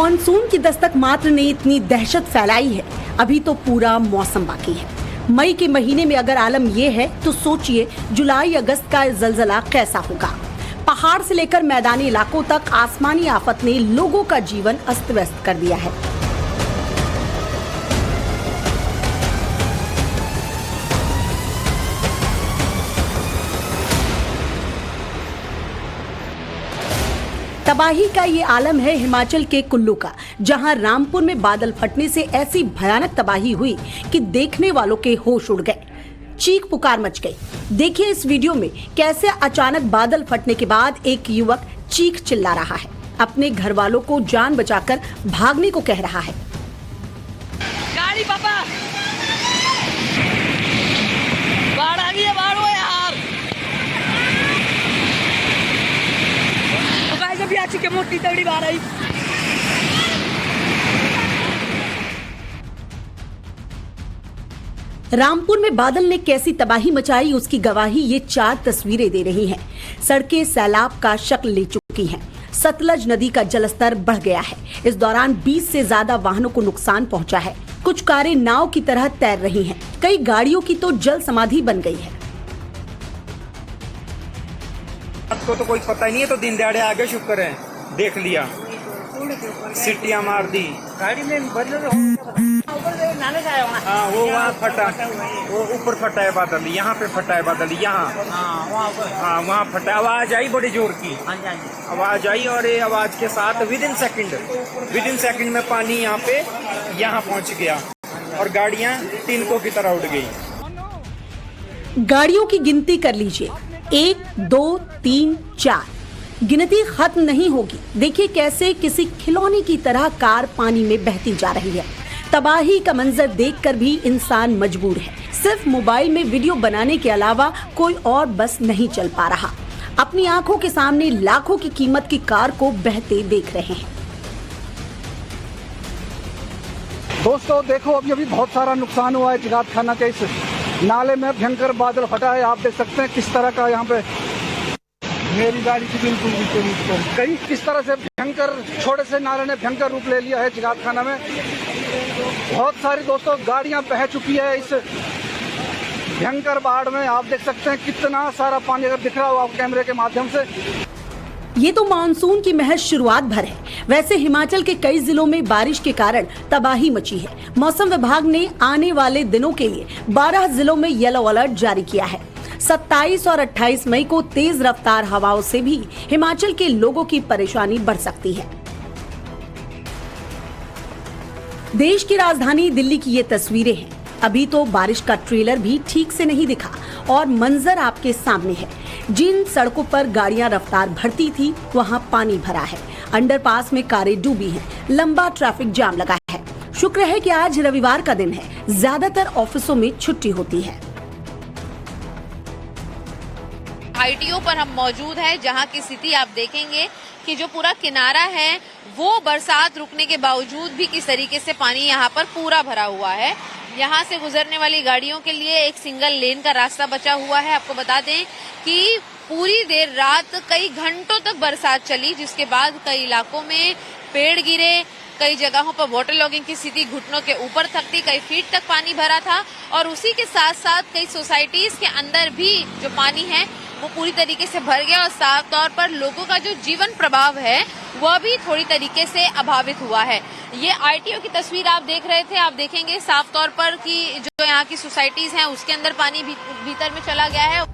Monsoon की दस्तक मात्र ने इतनी दहशत फैलाई है, अभी तो पूरा मौसम बाकी है। मई के महीने में अगर आलम ये है तो सोचिए जुलाई अगस्त का जलजला कैसा होगा। पहाड़ से लेकर मैदानी इलाकों तक आसमानी आफत ने लोगों का जीवन अस्त व्यस्त कर दिया है। तबाही का ये आलम है हिमाचल के कुल्लू का, जहां रामपुर में बादल फटने से ऐसी भयानक तबाही हुई कि देखने वालों के होश उड़ गए, चीख पुकार मच गई। देखिए इस वीडियो में कैसे अचानक बादल फटने के बाद एक युवक चीख चिल्ला रहा है, अपने घर वालों को जान बचाकर भागने को कह रहा है। गाड़ी पापा, बाढ़ आ गई है, बाढ़ हो यार। अभी अच्छी के मोटी तगड़ी बाढ़ आई। रामपुर में बादल ने कैसी तबाही मचाई उसकी गवाही ये 4 तस्वीरें दे रही हैं। सड़कें सैलाब का शक्ल ले चुकी हैं। सतलज नदी का जलस्तर बढ़ गया है। इस दौरान 20 से ज्यादा वाहनों को नुकसान पहुंचा है। कुछ कारें नाव की तरह तैर रही हैं। कई गाड़ियों की तो जल समाधि बन गई है। आपको तो कोई पता ही नहीं है, तो दिन दहाड़े आगे शुक्र है देख लिया, सीटियां मार दी गाड़ी में बदल हाँ वो वहाँ फटा, वो ऊपर फटा है बादल, यहाँ पे फटा है बादल, यहाँ हाँ वहाँ फटा। आवाज आई बड़ी जोर की, आवाज आई और ये आवाज के साथ विद इन सेकंड में पानी यहाँ पहुँच गया और गाड़ियाँ तिनकों की तरह उड़ गई। गाड़ियों की गिनती कर लीजिए, 1 2 3 4, गिनती खत्म नहीं होगी। देखिए कैसे किसी खिलौने की तरह कार पानी में बहती जा रही है। तबाही का मंजर देखकर भी इंसान मजबूर है। सिर्फ मोबाइल में वीडियो बनाने के अलावा कोई और बस नहीं चल पा रहा। अपनी आंखों के सामने लाखों की कीमत की कार को बहते देख रहे हैं। दोस्तों देखो अभी बहुत सारा नुकसान हुआ है। जिगात खाना के इस नाले में भयंकर बादल फटा है। आप देख सकते हैं किस तरह का यहाँ पे मेरी गाड़ी की बिल्कुल कई किस तरह से भयंकर छोटे से नाले ने भयंकर रूप ले लिया है। जिगात खाना में बहुत सारी दोस्तों गाड़ियां बह चुकी है इस भयंकर बाढ़ में। आप देख सकते हैं कितना सारा पानी अगर दिख रहा हो आपको कैमरे के माध्यम से। ये तो मानसून की महज शुरुआत भर है। वैसे हिमाचल के कई जिलों में बारिश के कारण तबाही मची है। मौसम विभाग ने आने वाले दिनों के लिए 12 जिलों में येलो अलर्ट जारी किया है। 27 और 28 मई को तेज रफ्तार हवाओं से भी हिमाचल के लोगों की परेशानी बढ़ सकती है। देश की राजधानी दिल्ली की ये तस्वीरें हैं। अभी तो बारिश का ट्रेलर भी ठीक से नहीं दिखा और मंजर आपके सामने है। जिन सड़कों पर गाड़ियां रफ्तार भरती थी वहां पानी भरा है। अंडरपास में कारें डूबी हैं। लंबा ट्रैफिक जाम लगा है। शुक्र है कि आज रविवार का दिन है। ज्यादातर ऑफिसों में छुट्टी होती है। आईटीओ पर हम मौजूद हैं, जहां की स्थिति आप देखेंगे कि जो पूरा किनारा है वो बरसात रुकने के बावजूद भी किस तरीके से पानी यहां पर पूरा भरा हुआ है। यहां से गुजरने वाली गाड़ियों के लिए एक सिंगल लेन का रास्ता बचा हुआ है। आपको बता दें कि पूरी देर रात कई घंटों तक बरसात चली, जिसके बाद कई इलाकों में पेड़ गिरे, कई जगहों पर वाटर लॉगिंग की स्थिति घुटनों के ऊपर तक थी, कई फीट तक पानी भरा था और उसी के साथ साथ कई सोसाइटीज के अंदर भी जो पानी है वो पूरी तरीके से भर गया और साफ तौर पर लोगों का जो जीवन प्रभाव है वह भी थोड़ी तरीके से अभावित हुआ है। ये आईटीओ की तस्वीर आप देख रहे थे। आप देखेंगे साफ तौर पर कि जो यहाँ की सोसाइटीज हैं उसके अंदर पानी भीतर में चला गया है।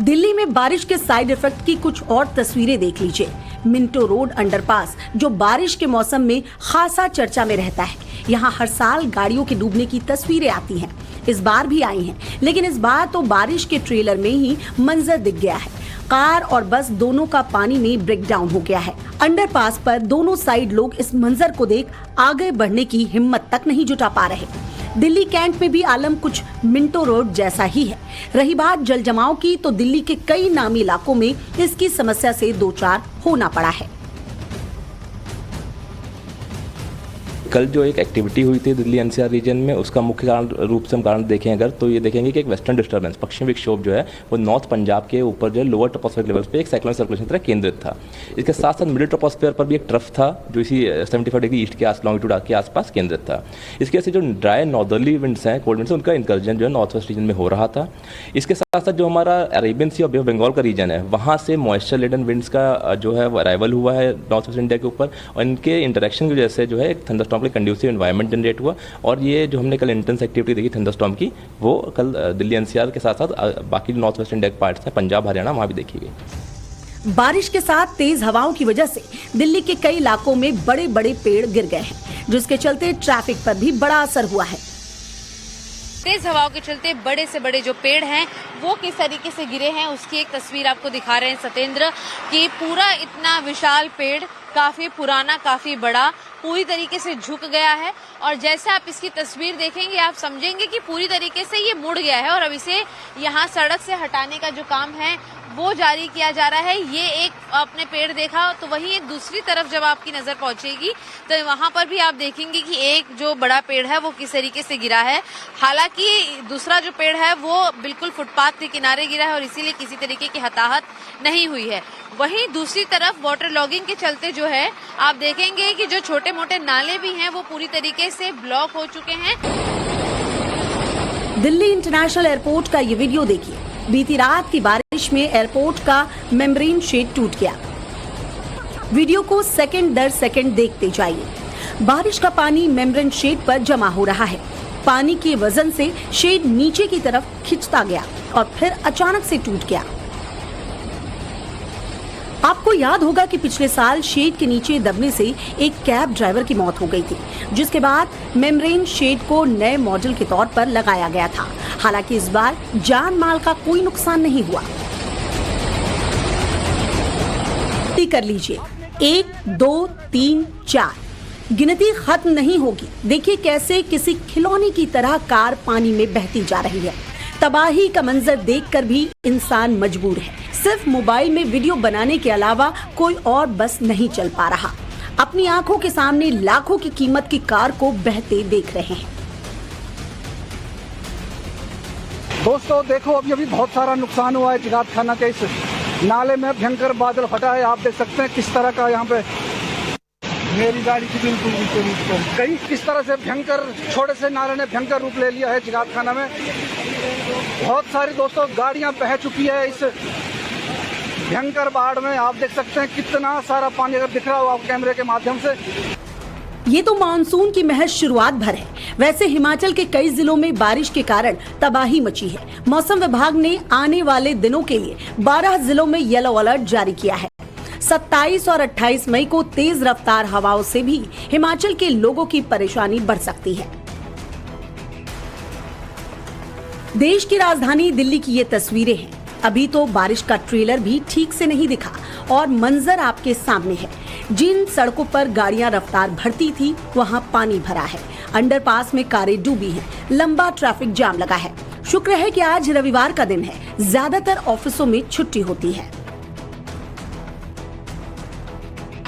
दिल्ली में बारिश के साइड इफेक्ट की कुछ और तस्वीरें देख लीजिए। मिंटो रोड अंडरपास जो बारिश के मौसम में खासा चर्चा में रहता है। यहाँ हर साल गाड़ियों के डूबने की तस्वीरें आती हैं। इस बार भी आई हैं, लेकिन इस बार तो बारिश के ट्रेलर में ही मंजर दिख गया है। कार और बस दोनों का पानी में ब्रेक डाउन हो गया है। अंडरपास पर दोनों साइड लोग इस मंजर को देख आगे बढ़ने की हिम्मत तक नहीं जुटा पा रहे। दिल्ली कैंट में भी आलम कुछ मिंटो रोड जैसा ही है। रही बात जल जमाव की, तो दिल्ली के कई नामी इलाकों में इसकी समस्या से दो चार होना पड़ा है। कल जो एक एक्टिविटी हुई थी दिल्ली एनसीआर रीजन में, उसका मुख्य रूप से हम कारण देखें अगर तो ये देखेंगे कि एक वेस्टर्न डिस्टर्बेंस, पश्चिमी विक्षोभ जो है वो नॉर्थ पंजाब के ऊपर जो है लोअर ट्रोपोस्फेरिक लेवल्स पे एक साइक्लोनिक सर्कुलेशन की तरह केंद्रित था। इसके साथ साथ मिडिल ट्रोपोस्फेयर पर भी एक ट्रफ था जो इसी 75 डिग्री ईस्ट के लॉन्गिट्यूड के आसपास केंद्रित था। इसके वजह से जो ड्राई नॉर्दर्ली विंड्स हैं, कोल्ड विंड्स, उनका इंकर्जन जो है नॉर्थ वेस्ट रीजन में हो रहा था। इसके साथ साथ जो हमारा अरेबियन सी और बे ऑफ बंगाल का रीजन है, वहाँ से मॉइस्चर लेडन विंड्स का जो है अराइवल हुआ है नॉर्थ वेस्ट इंडिया के ऊपर, और इनके इंटरेक्शन की वजह से जो है एक थंडरस्टॉर्म के कंड्यूसिव एनवायरनमेंट जनरेट हुआ। और ये जो हमने कल इंटेंस एक्टिविटी देखी थंडरस्टॉर्म की, वो कल दिल्ली एनसीआर के साथ साथ बाकी नॉर्थ वेस्ट इंडिया के पार्ट्स हैं, पंजाब हरियाणा, वहाँ भी देखी गई। बारिश के साथ तेज हवाओं की वजह से दिल्ली के कई इलाकों में बड़े बड़े पेड़ गिर गए हैं, जिसके चलते ट्रैफिक पर भी बड़ा असर हुआ है। तेज हवाओं के चलते बड़े से बड़े जो पेड़ हैं वो किस तरीके से गिरे हैं उसकी एक तस्वीर आपको दिखा रहे हैं सत्येंद्र, कि पूरा इतना विशाल पेड़, काफी पुराना, काफी बड़ा, पूरी तरीके से झुक गया है। और जैसे आप इसकी तस्वीर देखेंगे आप समझेंगे कि पूरी तरीके से ये मुड़ गया है और अब इसे यहाँ सड़क से हटाने का जो काम है वो जारी किया जा रहा है। ये एक आपने पेड़ देखा, तो वहीं एक दूसरी तरफ जब आपकी नजर पहुंचेगी तो वहां पर भी आप देखेंगे कि एक जो बड़ा पेड़ है वो किस तरीके से गिरा है। हालांकि दूसरा जो पेड़ है वो बिल्कुल फुटपाथ के किनारे गिरा है और इसीलिए किसी तरीके की हताहत नहीं हुई है। वहीं दूसरी तरफ वाटर लॉगिंग के चलते जो है आप देखेंगे कि जो छोटे मोटे नाले भी हैं वो पूरी तरीके से ब्लॉक हो चुके हैं। दिल्ली इंटरनेशनल एयरपोर्ट का ये वीडियो देखिए। बीती रात की बारिश में एयरपोर्ट का मेम्ब्रेन शेड टूट गया। वीडियो को सेकंड दर सेकंड देखते जाइए। बारिश का पानी मेम्ब्रेन शेड पर जमा हो रहा है। पानी के वजन से शेड नीचे की तरफ खिंचता गया और फिर अचानक से टूट गया। आपको याद होगा कि पिछले साल शेड के नीचे दबने से एक कैब ड्राइवर की मौत हो गई थी, जिसके बाद मेम्ब्रेन शेड को नए मॉडल के तौर पर लगाया गया था। हालांकि इस बार जान माल का कोई नुकसान नहीं हुआ। कर लीजिए 1, 2, 3, 4 गिनती खत्म नहीं होगी। देखिए कैसे किसी खिलौने की तरह कार पानी में बहती जा रही है। तबाही का मंजर देखकर भी इंसान मजबूर है। सिर्फ मोबाइल में वीडियो बनाने के अलावा कोई और बस नहीं चल पा रहा। अपनी आंखों के सामने लाखों की कीमत की कार को बहते देख रहे हैं। दोस्तों देखो अभी बहुत सारा नुकसान हुआ है जिगात खाना के इस नाले में। भयंकर बादल फटा है, आप देख सकते हैं किस तरह का यहाँ पे मेरी गाड़ी की बिल्कुल कहीं किस तरह से भयंकर छोटे से नाले ने भयंकर रूप ले लिया है जिगात खाना में। बहुत सारी दोस्तों गाड़ियां बह चुकी है इस भयंकर बाढ़ में। आप देख सकते हैं कितना सारा पानी अगर दिख रहा हो आपको कैमरे के माध्यम से। ये तो मानसून की महज शुरुआत भर है। वैसे हिमाचल के कई जिलों में बारिश के कारण तबाही मची है। मौसम विभाग ने आने वाले दिनों के लिए 12 जिलों में येलो अलर्ट जारी किया है। 27 और 28 मई को तेज रफ्तार हवाओं से भी हिमाचल के लोगों की परेशानी बढ़ सकती है। देश की राजधानी दिल्ली की ये तस्वीरें हैं। अभी तो बारिश का ट्रेलर भी ठीक से नहीं दिखा और मंजर आपके सामने है। जिन सड़कों पर गाड़ियां रफ्तार भरती थी वहां पानी भरा है। अंडरपास में कारें डूबी हैं। लंबा ट्रैफिक जाम लगा है। शुक्र है कि आज रविवार का दिन है। ज्यादातर ऑफिसों में छुट्टी होती है।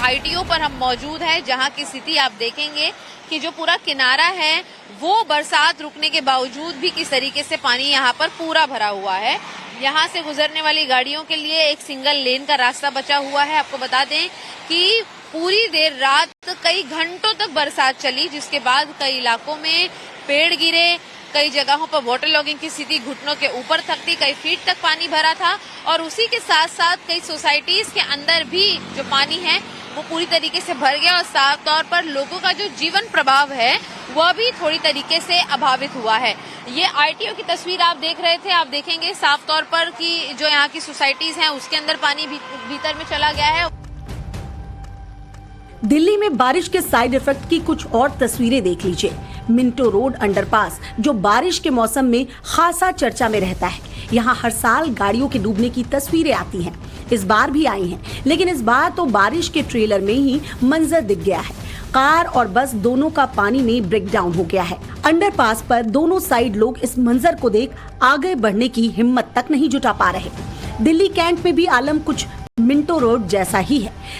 ITO पर हम मौजूद हैं, जहां की स्थिति आप देखेंगे कि जो पूरा किनारा है वो बरसात रुकने के बावजूद भी किस तरीके से पानी यहाँ पर पूरा भरा हुआ है। यहाँ से गुजरने वाली गाड़ियों के लिए एक सिंगल लेन का रास्ता बचा हुआ है। आपको बता दें कि पूरी देर रात कई घंटों तक बरसात चली, जिसके बाद कई इलाकों में पेड़ गिरे, कई जगहों पर वाटर लॉगिंग की स्थिति घुटनों के ऊपर तक थी, कई फीट तक पानी भरा था और उसी के साथ साथ कई सोसाइटीज के अंदर भी जो पानी है वो पूरी तरीके से भर गया और साफ तौर पर लोगों का जो जीवन प्रभाव है वह भी थोड़ी तरीके से अभावित हुआ है। ये ITO की तस्वीर आप देख रहे थे। आप देखेंगे साफ तौर पर कि जो यहाँ की सोसाइटीज हैं उसके अंदर पानी भीतर में चला गया है। दिल्ली में बारिश के साइड इफेक्ट की कुछ और तस्वीरें देख लीजिए। मिंटो रोड अंडरपास जो बारिश के मौसम में खासा चर्चा में रहता है। यहाँ हर साल गाड़ियों के डूबने की तस्वीरें आती हैं। इस बार भी आई हैं, लेकिन इस बार तो बारिश के ट्रेलर में ही मंजर दिख गया है। कार और बस दोनों का पानी में ब्रेक डाउन हो गया है। अंडरपास पर दोनों साइड लोग इस मंजर को देख आगे बढ़ने की हिम्मत तक नहीं जुटा पा रहे। दिल्ली कैंट में भी आलम कुछ मिंटो रोड जैसा ही है।